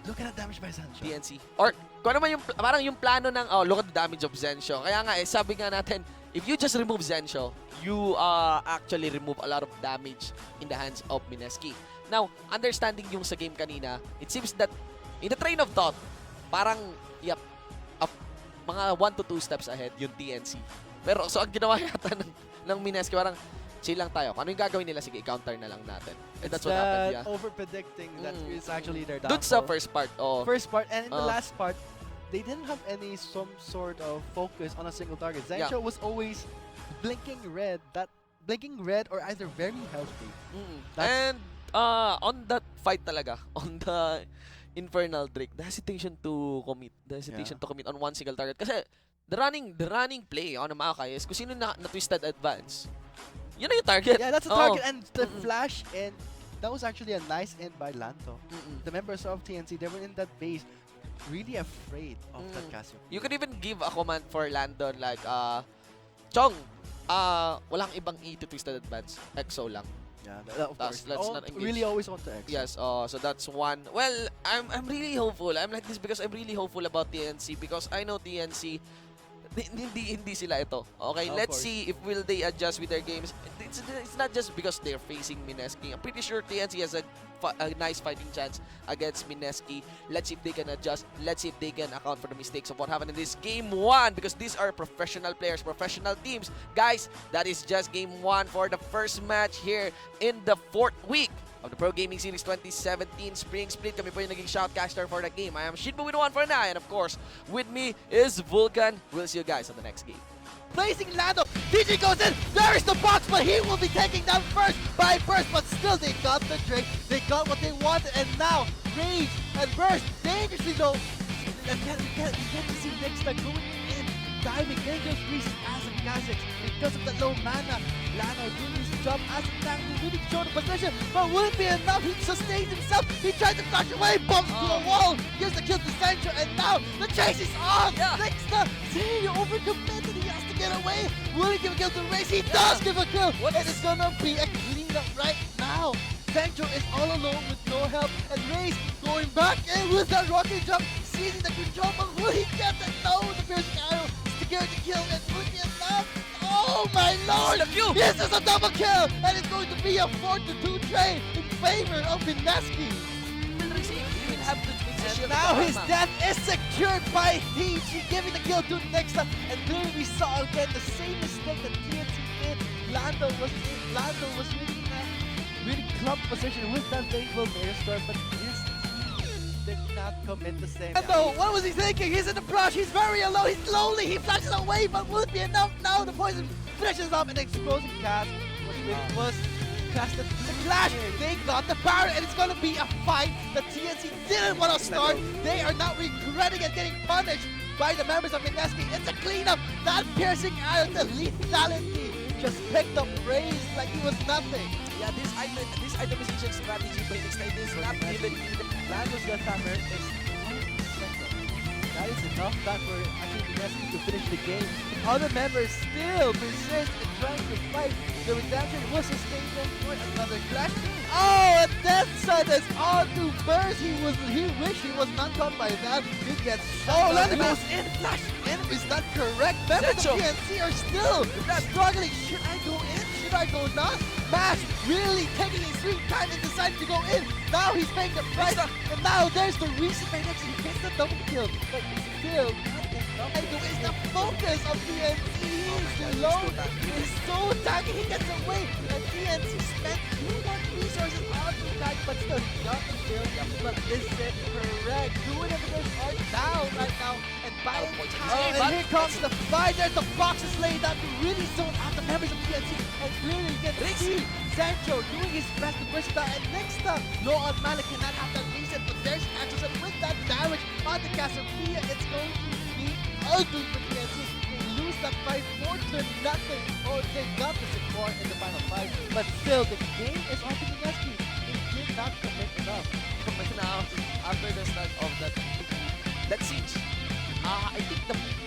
Look at the damage by Sancho. TNC. Or kung ano man parang yung plano ng look at the damage of Zensho. Kaya nga sabi nga natin, if you just remove Zensho, you actually remove a lot of damage in the hands of Mineski. Now, understanding yung sa game kanina, it seems that in the train of thought, parang mga 1 to 2 steps ahead yung TNC. Pero so ang ginawa yata ng Mineski parang chill lang tayo. Kung ano yung gagawin nila, sige, i-counter na lang natin. And that's what happened, yeah. Over-predicting that is actually their downfall. Doon sa first part, First part, and in the last part, they didn't have some sort of focus on a single target. Zensho was always blinking red or either very healthy. And on that fight talaga, on the Infernal Drake, the hesitation to commit. To commit on one single target. Kasi the running play on Makai is kung sino na-twisted advance. Yun na yung target. Yeah, that's a target. And the flash end, that was actually a nice end by Lando. The members of TNC, they were in that base really afraid of that Casio. You could even give a command for Landon like, Chong, walang ibang E to twisted advance. EXO lang. Yeah, of course. Let's not engage. Really always want to EXO. Yes, so that's one. Well, I'm really hopeful. I'm like this because I'm really hopeful about TNC because I know TNC hindi sila ito. Okay, let's see if will they adjust with their games. It's not just because they're facing Mineski. I'm pretty sure TNC has a nice fighting chance against Mineski. Let's see if they can adjust. Let's see if they can account for the mistakes of what happened in this game 1 because these are professional players, professional teams. Guys, that is just game 1 for the first match here in the 4th week of the Pro Gaming Series 2017 Spring Split. Kami po yung naging shoutcaster for the game. I am Shinbo with 149, and of course, with me is Vulcan. We'll see you guys on the next game. Placing Lando, DJ goes in, there is the box, but he will be taken down first by Burst, but still they got the drink, they got what they wanted, and now Rage and Burst, dangerously though, you get to see Nexta going in, diving, dangerous as a Kha'Zix because of the low mana. Lano doing his job as a tank, really showing the position, but will it be enough? He sustains himself, he tried to flash away, bumps to a wall, gives the kill to Sancho, and now the chase is on! Nexta, see, overcommitted, he has to get away. Will he give a kill to Race? He does give a kill, and it's gonna be a cleanup right now. Sancho is all alone with no help, and Race going back in with that rocket jump, seizing the control, but will he get it? No, the piercing arrow, security kill, and will it be enough? Oh my lord! This is a double kill! And it's going to be a 4-2 trade in favor of Mineski. And now his death is secured by TG, giving the kill to Nexa. And then we saw again the same mistake that TNC did. Lando was really in a really clumped position with that favorable Mayor Storm, but his team did not commit the same. Lando, what was he thinking? He's in the brush, he's very alone, he's lonely, he flashes away, but will it be enough? Now the poison finishes up and explosive cast was casted. The clash, they got the power, and it's gonna be a fight that TNC didn't want to start. They are now regretting and getting punished by the members of Mineski. It's a cleanup, that piercing arrow, the lethality just picked up Raze like he was nothing. Yeah, this itemization strategy by Nexta is not even Lando's Gun Hammer is that is enough time for actually Mineski to finish the game. Other members still persist in trying to fight. The redemption was sustained for another clash. Oh, and that side is on to Burst. He wished he was not caught by that. He gets shot. Oh, Lando goes in, flash in. Is that correct? Members of TNC are still struggling. Should I go in? try going nuts. Mash really taking his sweet time and decided to go in. Now he's paying the price. And now there's the reason by next. He gets the double kill. But still, and it's the focus of TNC. He's low. He's so tagging. He gets away. And TNC spent too much resources on the guy, but still got the kill. But is it correct? Doing it are down right now. And by Oh, and here comes the fight. There's the boxes laid down to really zone out the members of TNC. And clearly you can see Sancho doing his best to push that. And next time, low on mana cannot have that reset. But there's Sancho. And with that damage on the Cassiopeia, it's going to be ugly for TNC. They lose that fight 4 to nothing. Oh, they got the support in the final fight. But still, the game is on to the rescue. They did not commit enough. Now, after the start of that siege, I think the